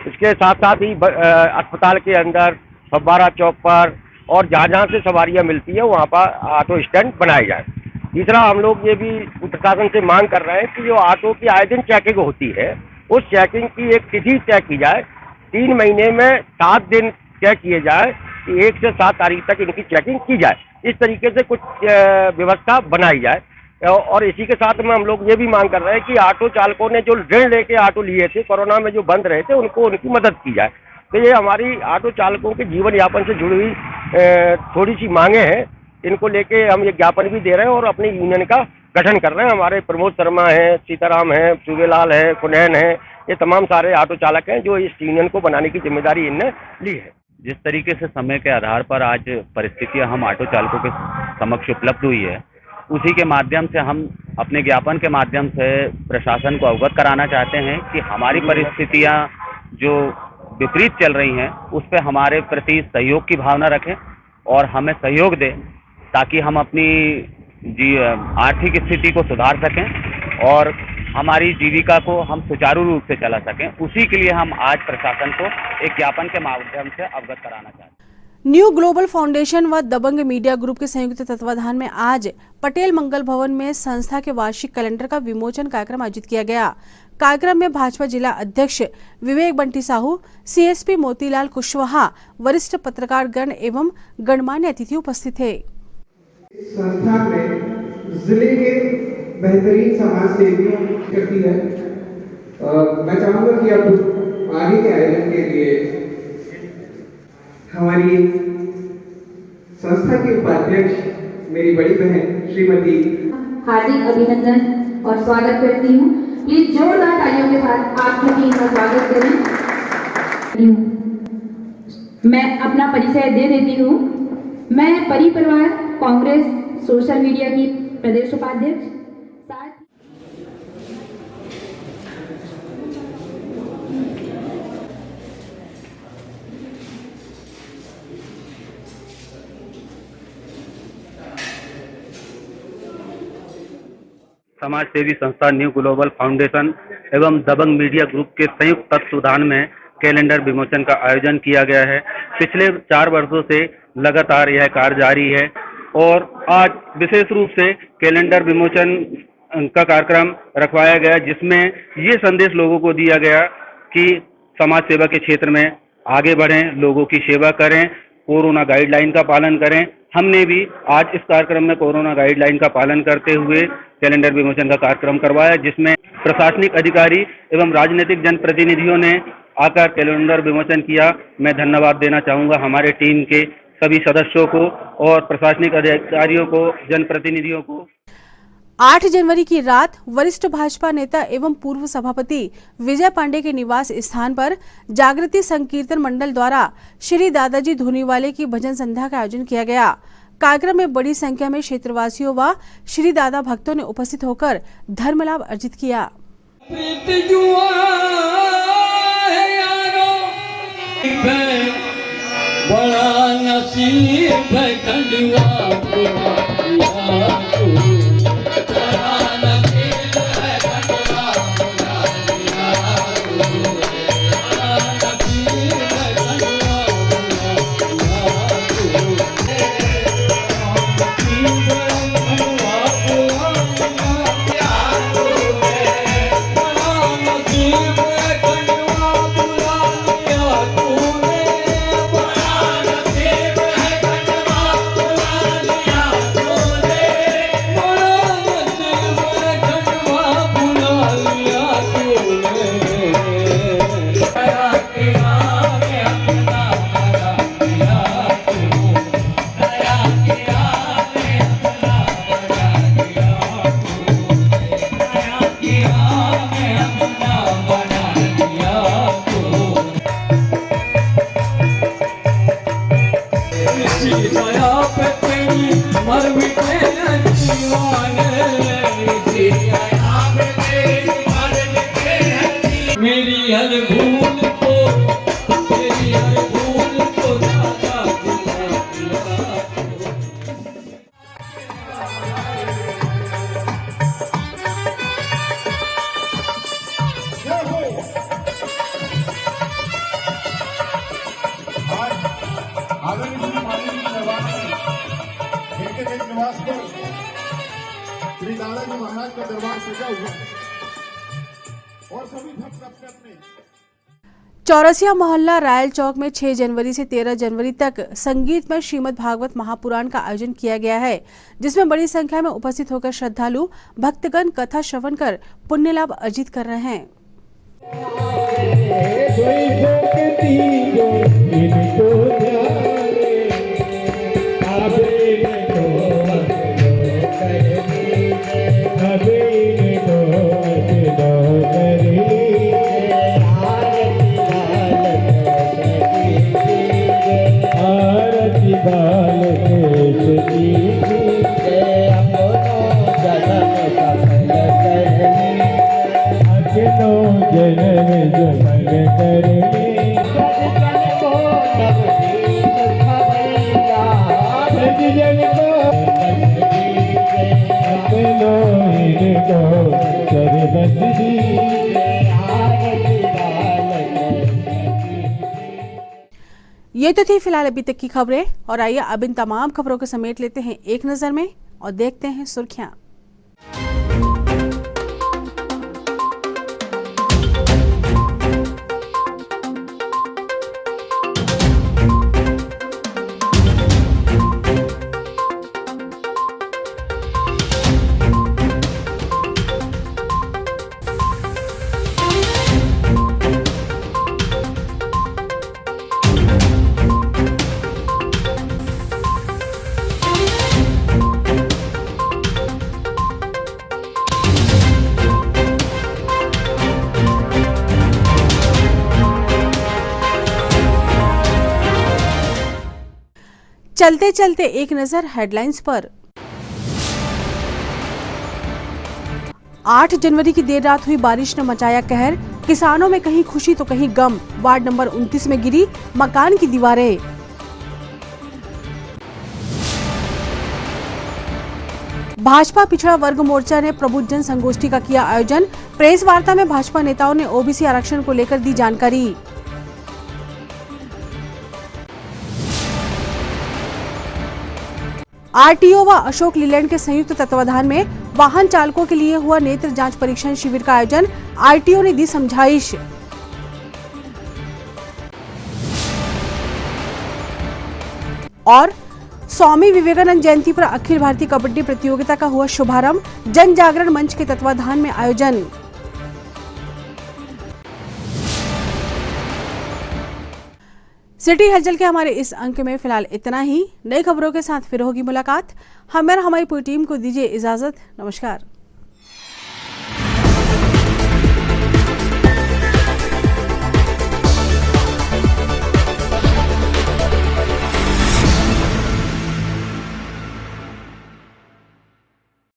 Speaker 20: इसके साथ साथ ही अस्पताल के अंदर, फव्वारा चौक पर और जहाँ जहाँ से सवारियाँ मिलती है वहाँ पर ऑटो स्टैंड बनाए जाए। तीसरा, हम लोग ये भी प्रशासन से मांग कर रहे हैं कि जो ऑटो की आए दिन चेकिंग होती है उस चेकिंग की एक तिथि तय की जाए। 3 महीने में 7 दिन तय किए जाए कि 1 से 7 तारीख तक इनकी चेकिंग की जाए। इस तरीके से कुछ व्यवस्था बनाई जाए। और इसी के साथ में हम लोग ये भी मांग कर रहे हैं कि ऑटो चालकों ने जो ऋण लेके ऑटो लिए थे कोरोना में जो बंद रहे थे उनको उनकी मदद की जाए। तो ये हमारी ऑटो चालकों के जीवन यापन से जुड़ी हुई थोड़ी सी मांगे हैं। इनको लेके हम ये ज्ञापन भी दे रहे हैं और अपनी यूनियन का गठन कर रहे हैं। हमारे प्रमोद शर्मा हैं, सीताराम हैं, सूबेलाल है, कुनैन है, ये तमाम सारे ऑटो चालक हैं जो इस यूनियन को बनाने की जिम्मेदारी इनने ली है।
Speaker 21: जिस तरीके से समय के आधार पर आज परिस्थितियां हम ऑटो चालकों के समक्ष उपलब्ध हुई है, उसी के माध्यम से हम अपने ज्ञापन के माध्यम से प्रशासन को अवगत कराना चाहते हैं कि हमारी परिस्थितियां जो विपरीत चल रही हैं उस पर हमारे प्रति सहयोग की भावना रखें और हमें सहयोग दें ताकि हम अपनी आर्थिक स्थिति को सुधार सकें और हमारी जीविका को हम सुचारू रूप से चला सकें। उसी के लिए हम आज प्रशासन को एक ज्ञापन के माध्यम से अवगत कराना चाहते हैं।
Speaker 1: न्यू ग्लोबल फाउंडेशन व दबंग मीडिया ग्रुप के संयुक्त तत्वाधान में आज पटेल मंगल भवन में संस्था के वार्षिक कैलेंडर का विमोचन कार्यक्रम आयोजित किया गया। कार्यक्रम में भाजपा जिला अध्यक्ष विवेक बंटी साहू, सीएसपी मोतीलाल कुशवाहा, वरिष्ठ पत्रकार गण एवं गणमान्य अतिथि उपस्थित थे।
Speaker 22: संस्था में जिले के बेहतरीन समाज सेवियों करती है। मैं चाहूंगा कि अब आगे के आयोजन के लिए हमारी संस्था के उपाध्यक्ष मेरी बड़ी बहन श्रीमती
Speaker 23: हार्दिक अभिनंदन और स्वागत करती हूँ। प्लीज जोरदार तालियों के साथ आप सभी इनका स्वागत करें। मैं अपना परिचय दे देती हूँ। मैं परिवार कांग्रेस सोशल मीडिया की प्रदेश उपाध्यक्ष।
Speaker 21: समाज सेवी संस्था न्यू ग्लोबल फाउंडेशन एवं दबंग मीडिया ग्रुप के संयुक्त तत्वाधान में कैलेंडर विमोचन का आयोजन किया गया है। पिछले 4 वर्षों से लगातार यह कार्य जारी है और आज विशेष रूप से कैलेंडर विमोचन का कार्यक्रम रखवाया गया जिसमें ये संदेश लोगों को दिया गया कि समाज सेवा के क्षेत्र में आगे बढ़ें, लोगों की सेवा करें, कोरोना गाइडलाइन का पालन करें। हमने भी आज इस कार्यक्रम में कोरोना गाइडलाइन का पालन करते हुए कैलेंडर विमोचन का कार्यक्रम करवाया जिसमें प्रशासनिक अधिकारी एवं राजनीतिक जनप्रतिनिधियों ने आकर कैलेंडर विमोचन किया। मैं धन्यवाद देना चाहूँगा हमारे टीम के सभी सदस्यों को और प्रशासनिक अधिकारियों को, जनप्रतिनिधियों को।
Speaker 1: 8 जनवरी की रात वरिष्ठ भाजपा नेता एवं पूर्व सभापति विजय पांडे के निवास स्थान पर जागृति संकीर्तन मंडल द्वारा श्री दादाजी धूनीवाले की भजन संध्या का आयोजन किया गया। कार्यक्रम में बड़ी संख्या में क्षेत्रवासियों व श्री दादा भक्तों ने उपस्थित होकर धर्म लाभ अर्जित किया।
Speaker 24: बड़ा नसीब दया पे तेरी मर मिटे न दीवाने, दया पे तेरी मर मिटे न, मेरी हर भूल को, मेरी हर भूल को दादा भुला दिया।
Speaker 11: आदरणीय माननीय मेहमान के देश निवास पर श्री दादाजी महाराज का दरबार सजा हुआ और सभी भक्त अपने अपने
Speaker 1: चौरसिया मोहल्ला रायल चौक में 6 जनवरी से 13 जनवरी तक संगीत में श्रीमद् भागवत महापुराण का आयोजन किया गया है, जिसमें बड़ी संख्या में उपस्थित होकर श्रद्धालु भक्तगण कथा श्रवण कर पुण्य लाभ अर्जित कर रहे हैं। ये तो थी फिलहाल अभी तक की खबरें, और आइए अब इन तमाम खबरों को समेट लेते हैं एक नजर में और देखते हैं सुर्खियां। चलते चलते एक नजर हेडलाइंस पर। 8 जनवरी की देर रात हुई बारिश ने मचाया कहर, किसानों में कहीं खुशी तो कहीं गम, वार्ड नंबर 29 में गिरी मकान की दीवारें। भाजपा पिछड़ा वर्ग मोर्चा ने प्रबुद्ध जन संगोष्ठी का किया आयोजन, प्रेस वार्ता में भाजपा नेताओं ने ओबीसी आरक्षण को लेकर दी जानकारी। आरटीओ व अशोक लीलैंड के संयुक्त तत्वाधान में वाहन चालकों के लिए हुआ नेत्र जांच परीक्षण शिविर का आयोजन, आरटीओ ने दी समझाइश। और स्वामी विवेकानंद जयंती पर अखिल भारतीय कबड्डी प्रतियोगिता का हुआ शुभारंभ, जन जागरण मंच के तत्वाधान में आयोजन। सिटी हलचल के हमारे इस अंक में फिलहाल इतना ही। नई खबरों के साथ फिर होगी मुलाकात। हमें और हमारी पूरी टीम को दीजिए इजाजत। नमस्कार।